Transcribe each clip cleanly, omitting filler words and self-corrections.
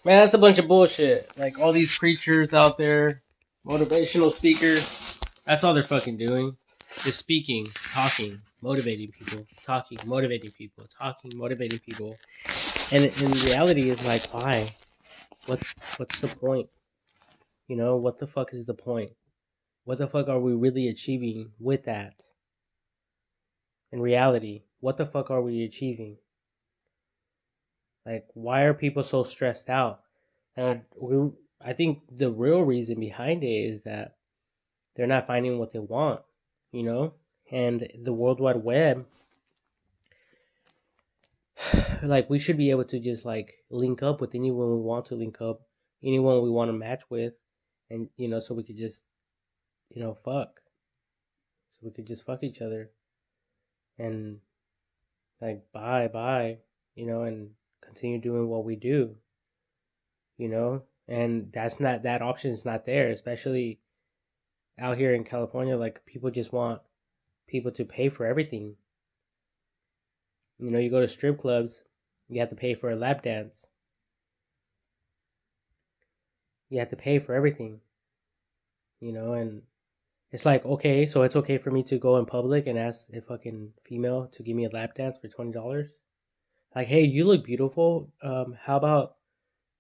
Man, that's a bunch of bullshit. Like all these preachers out there, motivational speakers. That's all they're fucking doing. Just speaking, talking, motivating people, talking, motivating people, talking, motivating people. And in reality, is like, why? What's the point? You know, what the fuck is the point? What the fuck are we really achieving with that? In reality, what the fuck are we achieving? Like, why are people so stressed out? And I think the real reason behind it is that they're not finding what they want, you know? And the World Wide Web, like, we should be able to just, like, link up with anyone we want to link up, anyone we want to match with, and, you know, so we could just, fuck. So we could just fuck each other and, like, bye, and continue doing what we do, you know? And that option is not there, especially out here in California. Like, people just want people to pay for everything. You know, you go to strip clubs, you have to pay for a lap dance. You have to pay for everything, and it's like, okay, so it's okay for me to go in public and ask a fucking female to give me a lap dance for $20? Like, hey, you look beautiful. How about,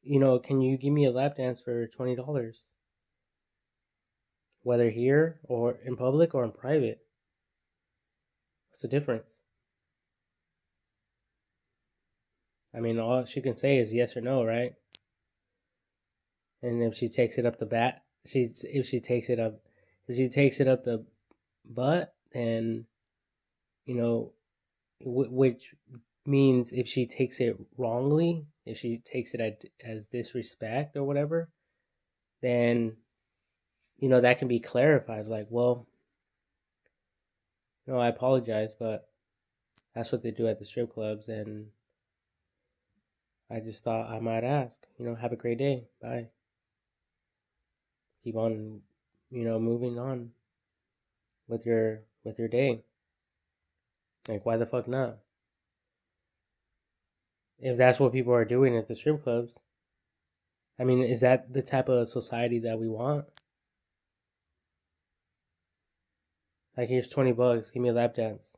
can you give me a lap dance for $20? Whether here or in public or in private. What's the difference? I mean, all she can say is yes or no, right? And if she takes it up the bat, if she takes it up, if she takes it up the butt, then you know, which means if she takes it wrongly, if she takes it as disrespect or whatever, then that can be clarified. Like, well, I apologize, but that's what they do at the strip clubs, and I just thought I might ask. Have a great day. Bye. Keep on, moving on with your day. Like, why the fuck not? If that's what people are doing at the strip clubs, I mean, is that the type of society that we want? Like, here's $20, give me a lap dance.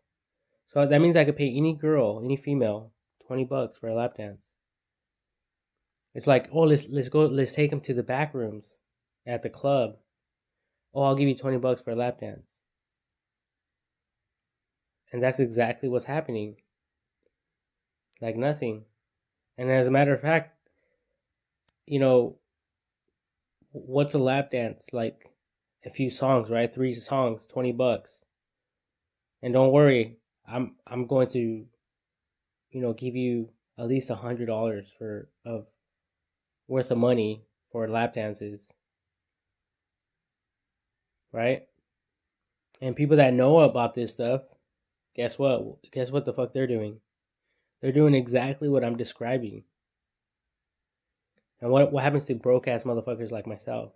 So that means I could pay any girl, any female, $20 for a lap dance. It's like, oh, let's go, let's take them to the back rooms at the club. Oh, I'll give you $20 for a lap dance, and that's exactly what's happening. Like nothing. And as a matter of fact, you know, what's a lap dance? Like a few songs, right? 3 songs, $20. And don't worry, I'm going to give you at least $100 for of worth of money for lap dances, right? And people that know about this stuff, guess what? Guess what the fuck they're doing? They're doing exactly what I'm describing. And what happens to broke ass motherfuckers like myself?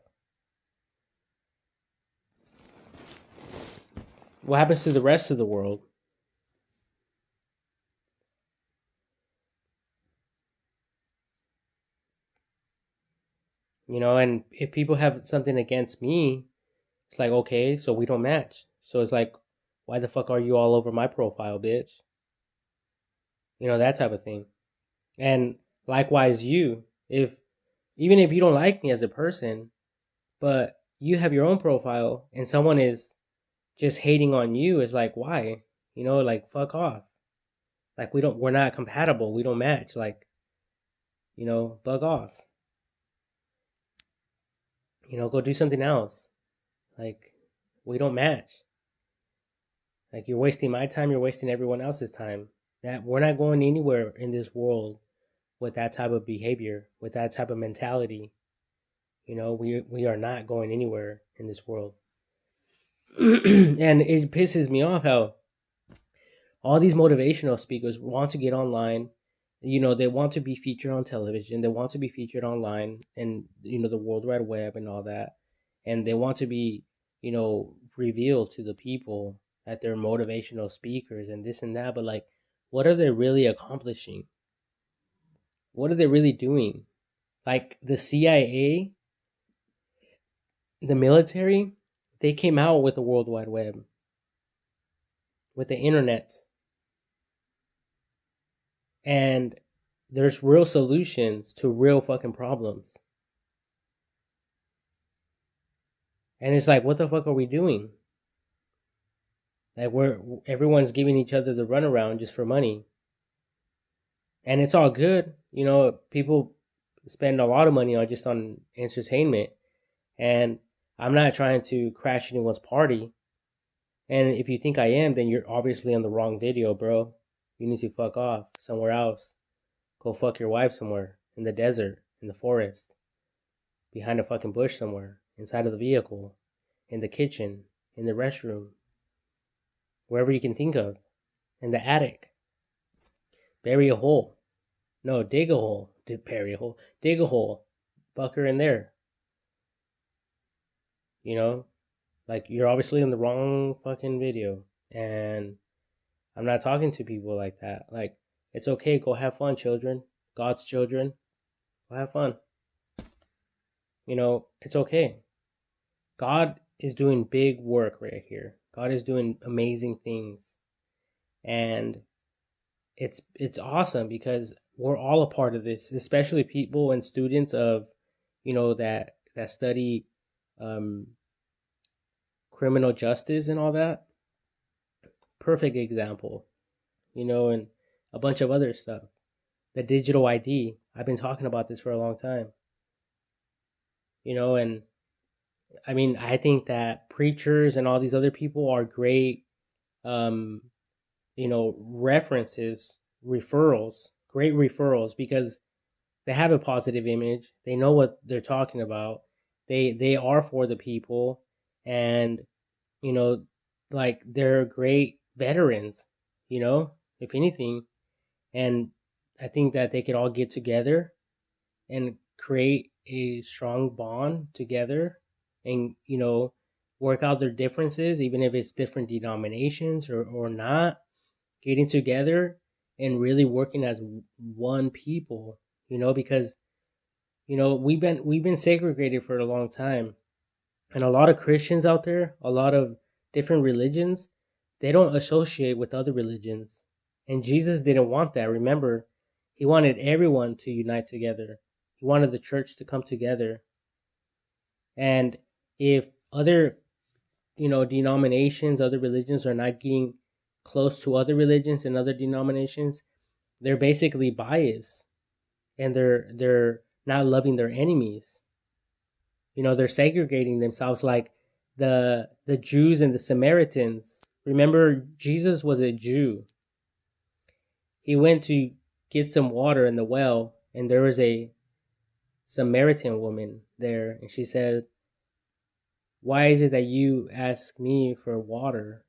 What happens to the rest of the world? And if people have something against me, it's like, okay, so we don't match. So it's like, why the fuck are you all over my profile, bitch? That type of thing. And likewise, if even if you don't like me as a person, but you have your own profile and someone is just hating on you, it's like, why? Like, fuck off. Like, we're not compatible. We don't match. Like, bug off. Go do something else. Like, we don't match. Like, you're wasting my time, you're wasting everyone else's time. That we're not going anywhere in this world with that type of behavior, with that type of mentality. We are not going anywhere in this world. And it pisses me off how all these motivational speakers want to get online. They want to be featured on television, they want to be featured online, and the World Wide Web and all that. And they want to be, revealed to the people that they're motivational speakers and this and that. But, like, what are they really accomplishing? What are they really doing? Like the CIA, the military, they came out with the World Wide Web, with the internet. And there's real solutions to real fucking problems. And it's like, what the fuck are we doing? Like everyone's giving each other the runaround just for money. And it's all good. People spend a lot of money on just on entertainment. And I'm not trying to crash anyone's party. And if you think I am, then you're obviously on the wrong video, bro. You need to fuck off somewhere else. Go fuck your wife somewhere in the desert, in the forest, behind a fucking bush somewhere, inside of the vehicle, in the kitchen, in the restroom, wherever you can think of, in the attic. Bury a hole. No, dig a hole. Bury a hole. Dig a hole. Fuck her in there. You know? Like, you're obviously in the wrong fucking video. And I'm not talking to people like that. Like, it's okay. Go have fun, children. God's children. Go have fun. It's okay. God is doing big work right here. God is doing amazing things. And it's awesome because we're all a part of this, especially people and students of, that study um, criminal justice and all that. Perfect example, and a bunch of other stuff. The digital ID. I've been talking about this for a long time. And I mean, I think that preachers and all these other people are great, um, references, referrals, great referrals because they have a positive image. They know what they're talking about. They are for the people, and you know, like they're great veterans. If anything, and I think that they could all get together and create a strong bond together, and work out their differences, even if it's different denominations or not, getting together and really working as one people. Because we've been segregated for a long time, and a lot of Christians out there, a lot of different religions, they don't associate with other religions, and Jesus didn't want that. Remember, he wanted everyone to unite together. He wanted the church to come together. And if other denominations, other religions are not getting close to other religions and other denominations, they're basically biased, and they're not loving their enemies. They're segregating themselves, like the Jews and the Samaritans. Remember, Jesus was a Jew. He went to get some water in the well, and there was a Samaritan woman there, and she said, "Why is it that you ask me for water,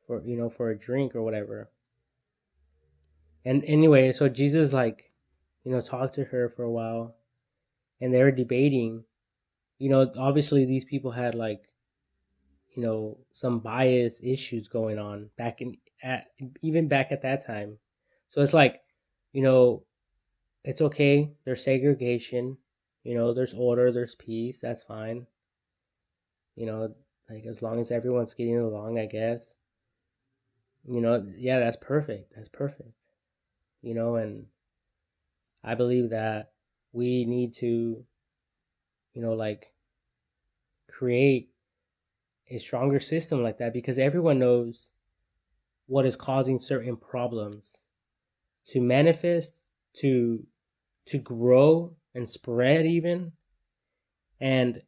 for a drink or whatever?" And anyway, so Jesus talked to her for a while, and they were debating. Obviously these people had some bias issues going on even back at that time. So it's like, you know, it's okay. There's segregation. There's order. There's peace. That's fine. Like as long as everyone's getting along, I guess. Yeah, that's perfect. That's perfect. And I believe that we need to, like create a stronger system like that because everyone knows what is causing certain problems to manifest, to grow and spread even. And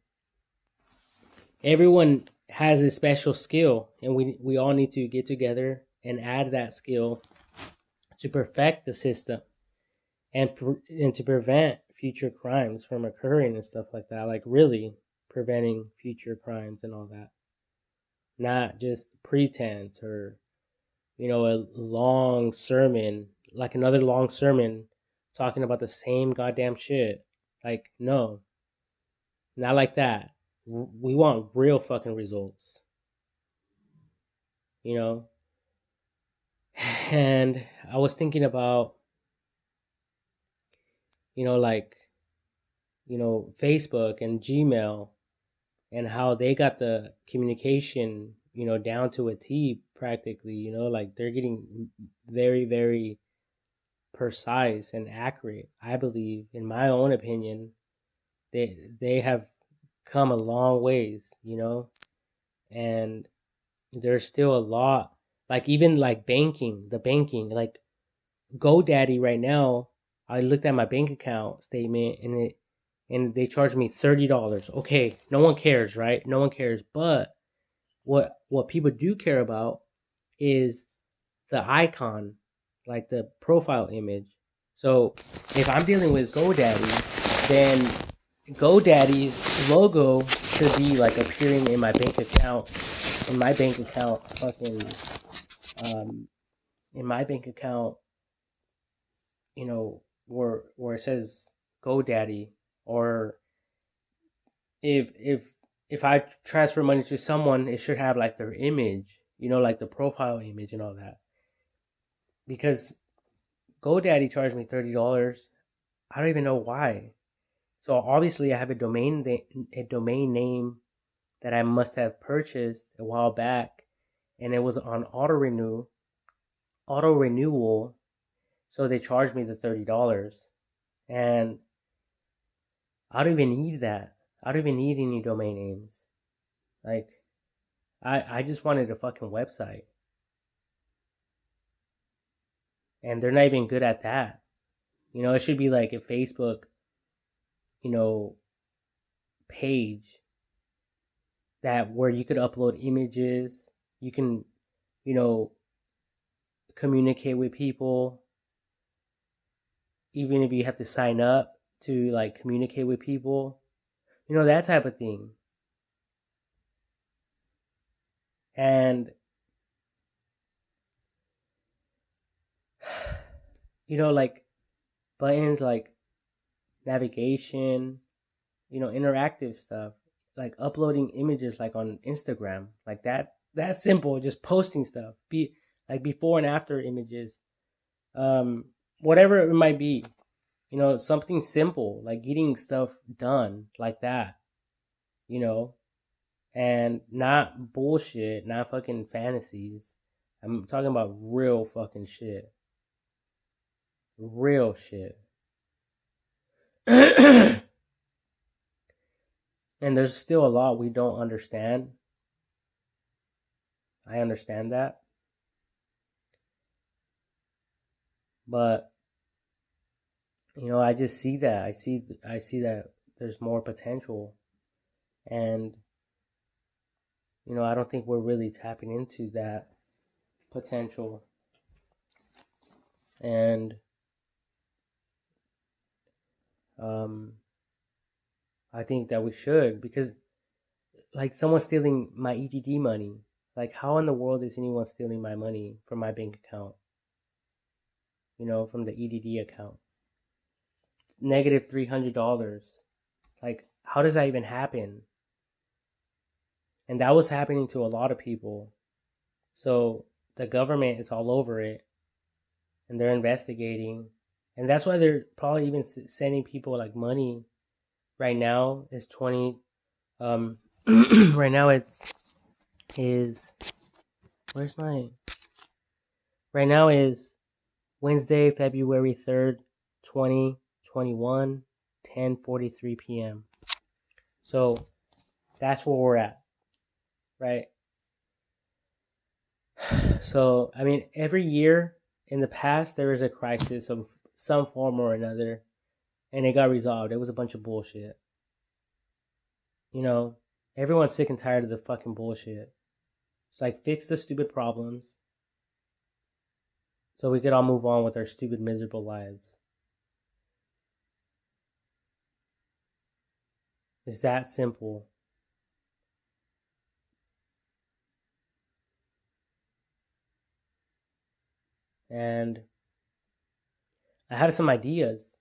everyone has a special skill, and we all need to get together and add that skill to perfect the system and to prevent future crimes from occurring and stuff like that, like really preventing future crimes and all that, not just pretense or a long sermon, like another long sermon talking about the same goddamn shit. Like, no, not like that. We want real fucking results, you know? And I was thinking about, like, Facebook and Gmail, and how they got the communication, down to a T practically, like they're getting very, very precise and accurate. I believe, in my own opinion, they have come a long ways, and there's still a lot, like even like the banking, like GoDaddy right now. I looked at my bank account statement, and they charged me $30. Okay, no one cares, right? No one cares. But what people do care about is the icon, like the profile image. So if I'm dealing with GoDaddy, then GoDaddy's logo should be like appearing in my bank account. In my bank account, um, in my bank account, where it says GoDaddy, or if I transfer money to someone, it should have like their image, like the profile image and all that. Because GoDaddy charged me $30. I don't even know why. So obviously, I have a domain name that I must have purchased a while back, and it was on auto renewal. So they charged me the $30, and I don't even need that. I don't even need any domain names. Like, I just wanted a fucking website, and they're not even good at that. It should be like a Facebook, you know, page that where you could upload images, you can, you know, communicate with people, even if you have to sign up to like communicate with people, that type of thing. And like buttons like navigation, interactive stuff, like uploading images like on Instagram, like that's simple, just posting stuff, be like before and after images, whatever it might be, something simple like getting stuff done like that, you know, and not bullshit, not fucking fantasies. I'm talking about real fucking shit. Real shit. And there's still a lot we don't understand. I understand that. But I just see that. I see that there's more potential, and I don't think we're really tapping into that potential. And um I think that we should, because like someone's stealing my EDD money. Like, how in the world is anyone stealing my money from my bank account? From the EDD account. Negative $300. Like, how does that even happen? And that was happening to a lot of people. So the government is all over it, and they're investigating. And that's why they're probably even sending people like money. Right now is 20. Right now is where's my right now is Wednesday, February 3rd, 2021, 10:43 p.m. So that's where we're at, right? So, I mean, every year in the past, there was a crisis of some form or another, and it got resolved. It was a bunch of bullshit. Everyone's sick and tired of the fucking bullshit. It's like, fix the stupid problems so we could all move on with our stupid, miserable lives. It's that simple. And I have some ideas.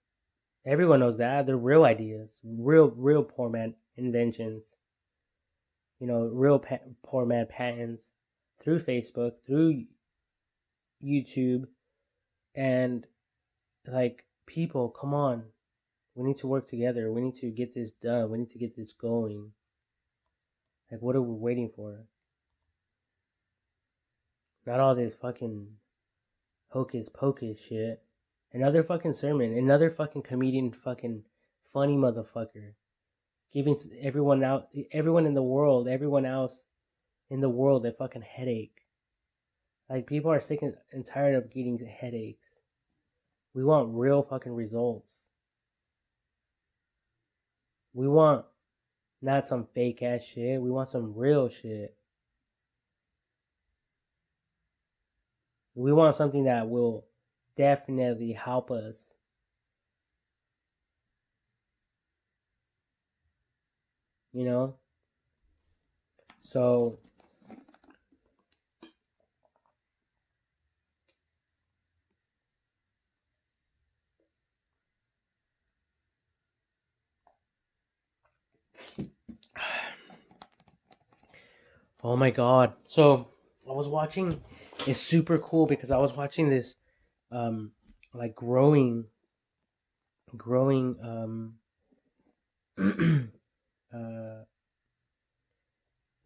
Everyone knows that. They're real ideas. Real poor man inventions. Real poor man patents through Facebook, through YouTube. And like, people, come on. We need to work together. We need to get this done. We need to get this going. Like, what are we waiting for? Not all this fucking hocus pocus shit. Another fucking sermon. Another fucking comedian fucking funny motherfucker. Giving everyone in the world, everyone else in the world a fucking headache. Like, people are sick and tired of getting headaches. We want real fucking results. We want not some fake ass shit. We want some real shit. We want something that will definitely help us. You know? So, oh my god. So, I was watching, it's super cool because I was watching this, like growing, uh,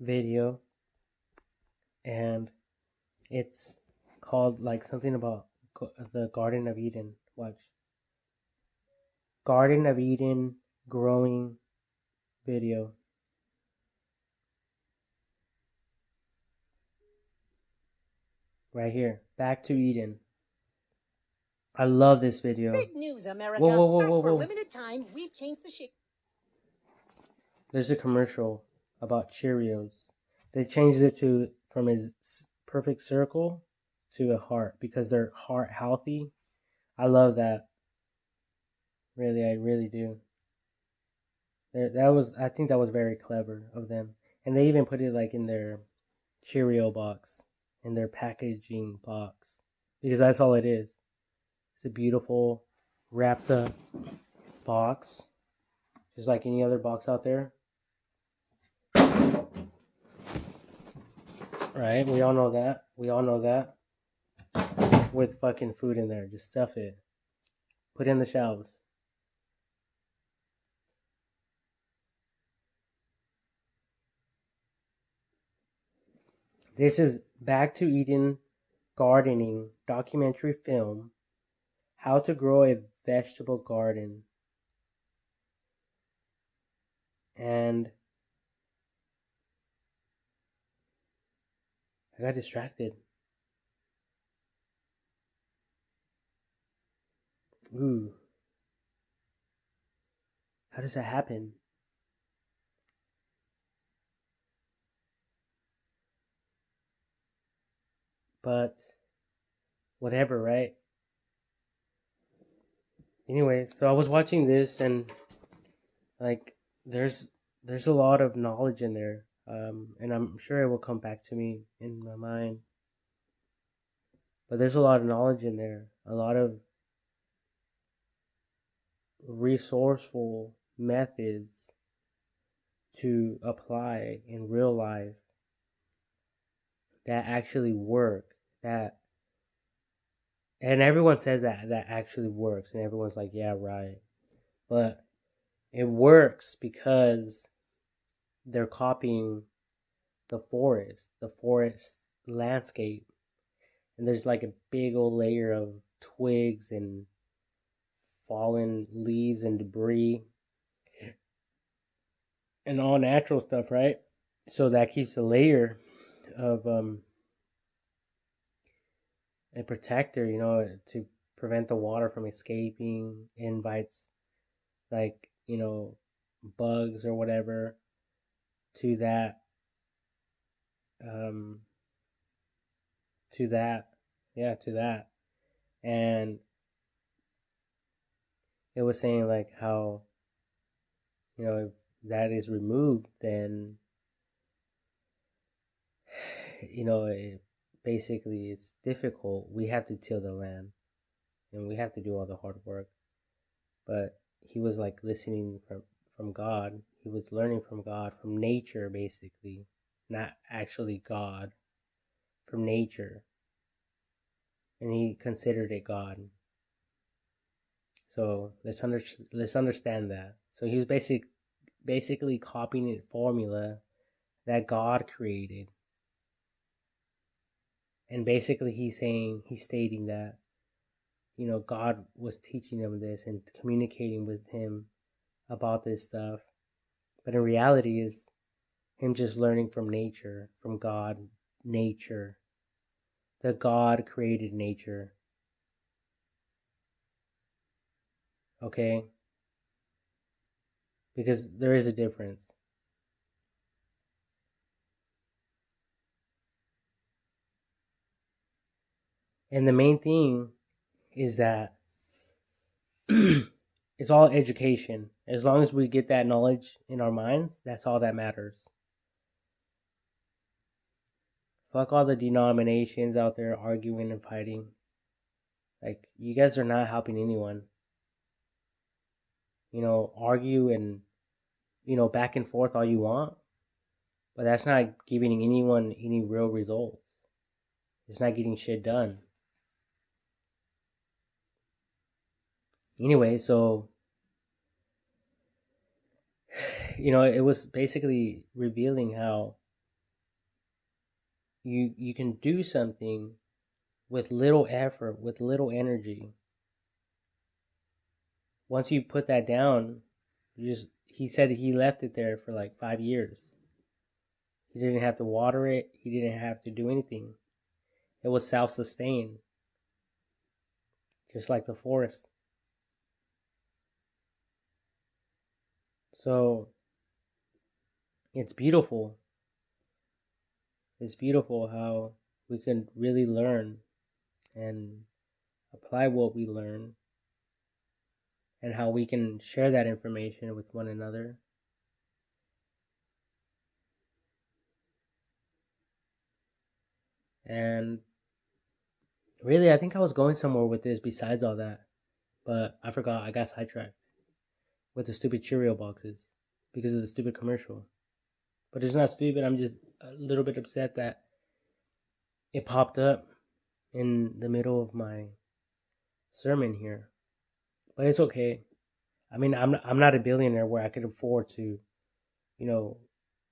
video, and it's called like something about the Garden of Eden. Watch. Garden of Eden growing video. Right here. Back to Eden. I love this video. Big news, America. Whoa. For a limited time, we've changed the shape. There's a commercial about Cheerios. They changed it from a perfect circle to a heart because they're heart healthy. I love that. Really, I really do. I think that was very clever of them. And they even put it like in their Cheerio box, in their packaging box. Because that's all it is. It's a beautiful wrapped up box. Just like any other box out there. Right? We all know that. With fucking food in there. Just stuff it. Put it in the shelves. This is Back to Eden gardening documentary film. How to grow a vegetable garden. And I got distracted. Ooh. How does that happen? But whatever, right? Anyway, so I was watching this and like there's a lot of knowledge in there. And I'm sure it will come back to me in my mind. But there's a lot of knowledge in there. A lot of resourceful methods to apply in real life that actually work, that and everyone says that actually works, and everyone's like, yeah, right. But it works because they're copying the forest landscape, and there's like a big old layer of twigs and fallen leaves and debris and all natural stuff, right? So that keeps a layer of a protector, to prevent the water from escaping, invites like, bugs or whatever to that um to that yeah, to that. And it was saying like how, if that is removed, then basically it's difficult. We have to till the land and we have to do all the hard work. But he was like listening from God. He was learning from God, from nature, basically, not actually God, from nature, and he considered it God. So let's understand that. So he was basically copying a formula that God created. And basically he's stating that, God was teaching him this and communicating with him about this stuff. But in reality is him just learning from nature, from God, nature. The God created nature. Okay? Because there is a difference. And the main thing is that it's all education. As long as we get that knowledge in our minds, that's all that matters. Fuck all the denominations out there arguing and fighting. Like, you guys are not helping anyone. Argue and, back and forth all you want, but that's not giving anyone any real results. It's not getting shit done. Anyway, so, it was basically revealing how you can do something with little effort, with little energy. Once you put that down, he said he left it there for like 5 years. He didn't have to water it. He didn't have to do anything. It was self-sustained. Just like the forest. So, it's beautiful. It's beautiful how we can really learn and apply what we learn, and how we can share that information with one another. And really, I think I was going somewhere with this besides all that, but I forgot. I got sidetracked with the stupid Cheerio boxes because of the stupid commercial. But it's not stupid. I'm just a little bit upset that it popped up in the middle of my sermon here. But it's okay. I mean, I'm not a billionaire where I could afford to,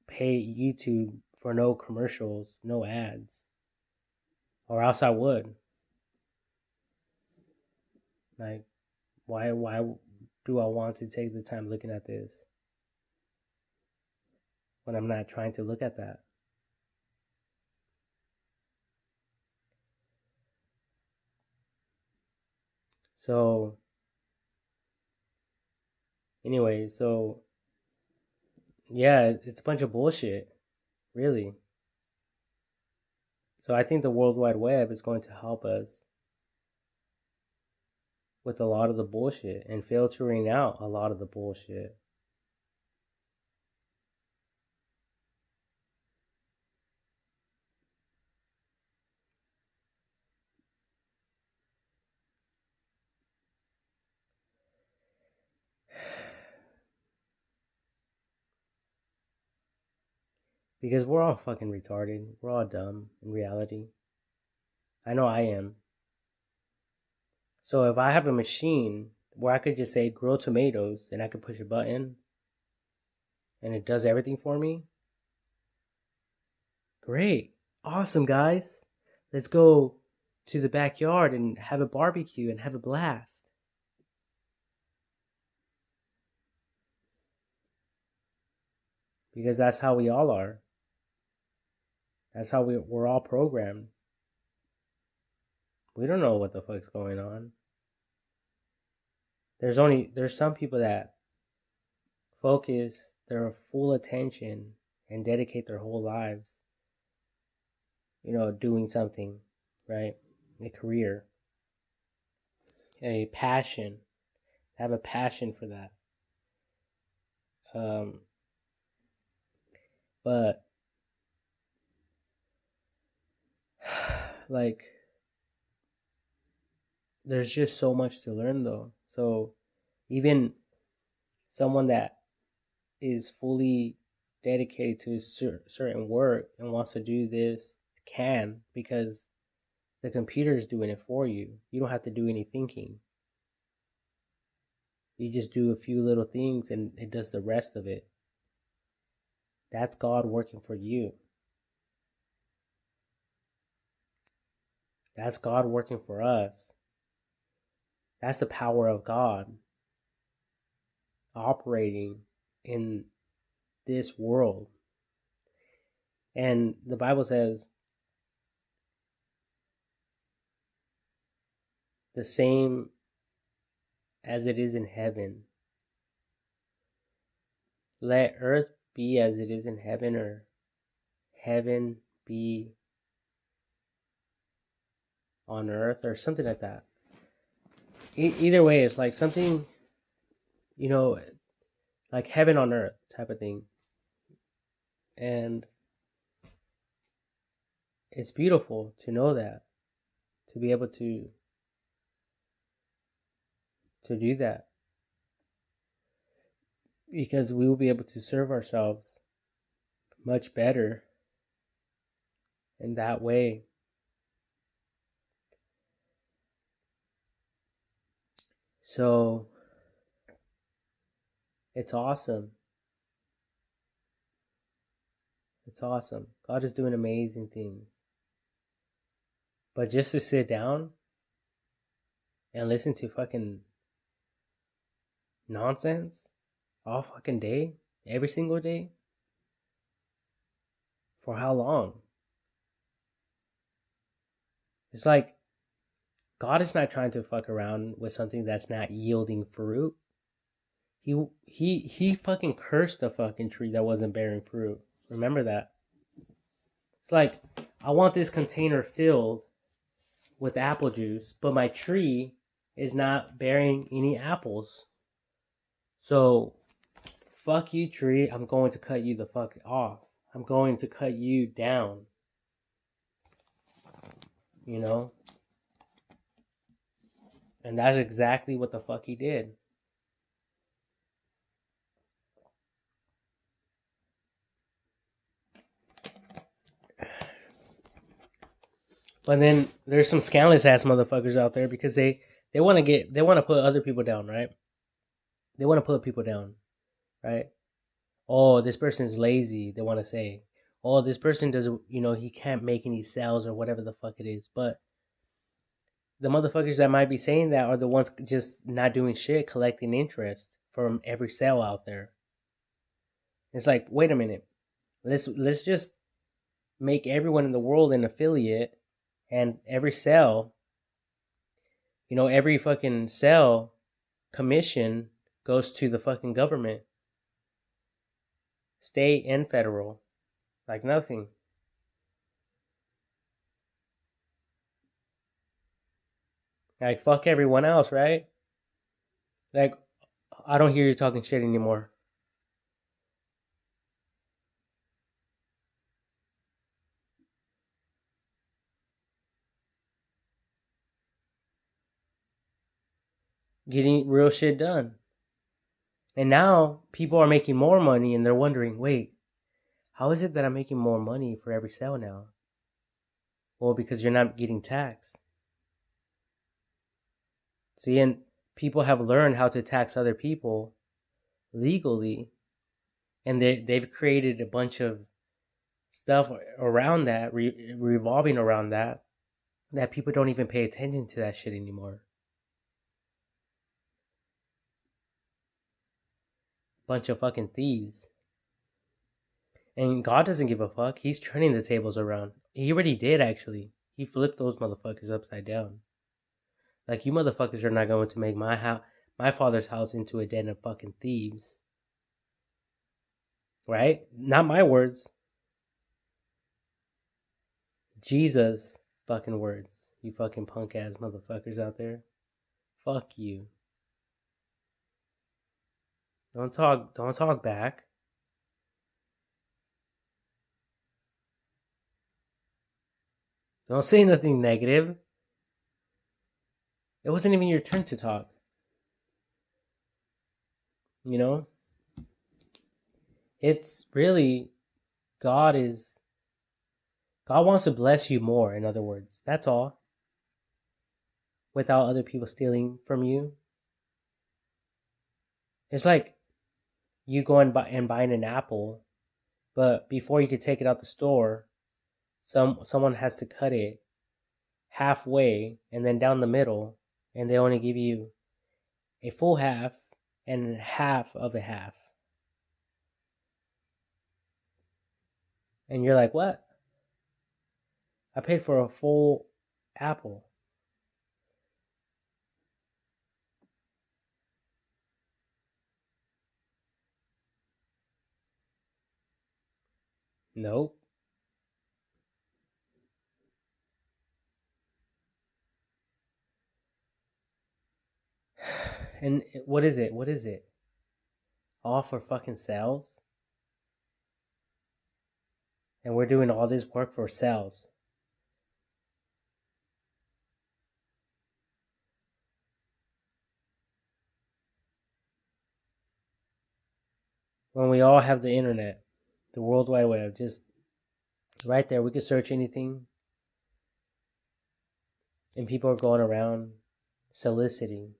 pay YouTube for no commercials, no ads, or else I would. Like, why do I want to take the time looking at this when I'm not trying to look at that? So, anyway, so yeah, it's a bunch of bullshit, really. So I think the World Wide Web is going to help us with a lot of the bullshit and filtering out a lot of the bullshit. Because we're all fucking retarded. We're all dumb in reality. I know I am. So if I have a machine where I could just say grow tomatoes and I could push a button and it does everything for me, great. Awesome, guys. Let's go to the backyard and have a barbecue and have a blast. Because that's how we all are. That's how we're all programmed. We don't know what the fuck's going on. There's some people that focus their full attention and dedicate their whole lives, doing something, right? A career, a passion, have a passion for that. But like, there's just so much to learn though. So even someone that is fully dedicated to certain work and wants to do this can, because the computer is doing it for you. You don't have to do any thinking. You just do a few little things and it does the rest of it. That's God working for you. That's God working for us. That's the power of God operating in this world. And the Bible says the same as it is in heaven. Let earth be as it is in heaven, or heaven be on earth, or something like that. Either way, it's like something, like heaven on earth type of thing. And it's beautiful to know that, to be able to do that, because we will be able to serve ourselves much better in that way. So it's awesome. It's awesome. God is doing amazing things. But just to sit down and listen to fucking nonsense all fucking day, every single day, for how long? It's like God is not trying to fuck around with something that's not yielding fruit. He fucking cursed the fucking tree that wasn't bearing fruit. Remember that. It's like, I want this container filled with apple juice, but my tree is not bearing any apples. So, fuck you, tree. I'm going to cut you the fuck off. I'm going to cut you down. You know? And that's exactly what the fuck he did. But then there's some scandalous ass motherfuckers out there because they want to put other people down, right? They want to put people down, right? Oh, this person's lazy. They want to say, oh, this person doesn't, he can't make any sales or whatever the fuck it is. But the motherfuckers that might be saying that are the ones just not doing shit, collecting interest from every sale out there. It's like, wait a minute. Let's just make everyone in the world an affiliate, and every sale, every fucking sale commission goes to the fucking government, state and federal, like nothing. Like, fuck everyone else, right? Like, I don't hear you talking shit anymore. Getting real shit done. And now people are making more money and they're wondering, wait, how is it that I'm making more money for every sale now? Well, because you're not getting taxed. See, and people have learned how to tax other people legally, and they've created a bunch of stuff around that, revolving around that people don't even pay attention to that shit anymore. Bunch of fucking thieves. And God doesn't give a fuck. He's turning the tables around. He already did, actually. He flipped those motherfuckers upside down. Like, you motherfuckers are not going to make my father's house into a den of fucking thieves. Right? Not my words. Jesus fucking words. You fucking punk ass motherfuckers out there. Fuck you. Don't talk back. Don't say nothing negative. It wasn't even your turn to talk. You know? It's really, God wants to bless you more, in other words. That's all. Without other people stealing from you. It's like you go and buying an apple, but before you could take it out the store, someone has to cut it halfway and then down the middle, and they only give you a full half and half of a half. And you're like, what? I paid for a full apple. Nope. And what is it? What is it? All for fucking sales? And we're doing all this work for sales. When we all have the internet, the World Wide Web, just right there, we can search anything. And people are going around soliciting.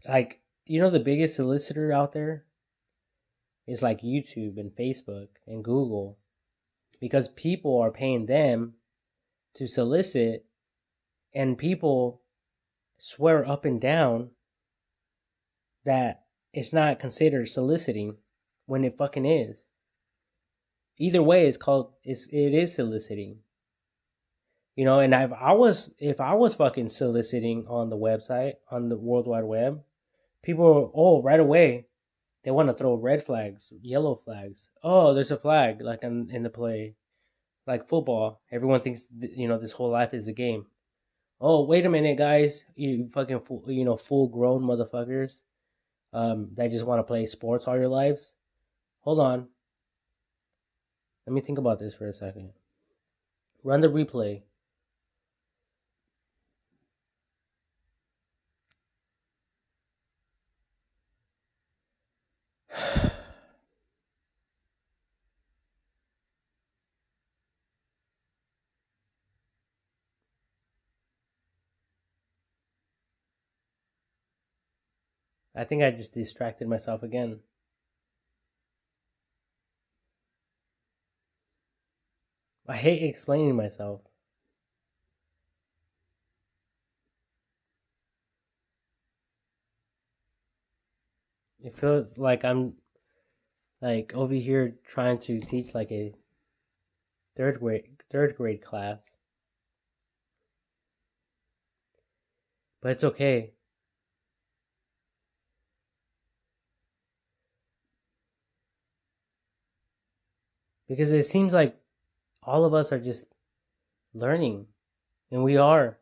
Like, the biggest solicitor out there is like YouTube and Facebook and Google, because people are paying them to solicit, and people swear up and down that it's not considered soliciting when it fucking is. Either way, it is soliciting. And if I was fucking soliciting on the website, on the World Wide Web, people, right away, they want to throw red flags, yellow flags. Oh, there's a flag, like in the play, like football. Everyone thinks, this whole life is a game. Oh, wait a minute, guys, you fucking, full grown motherfuckers, that just want to play sports all your lives. Hold on. Let me think about this for a second. Run the replay. I think I just distracted myself again. I hate explaining myself. It feels like I'm like over here trying to teach like a third grade class. But it's okay. Because it seems like all of us are just learning. And we are.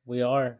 We are.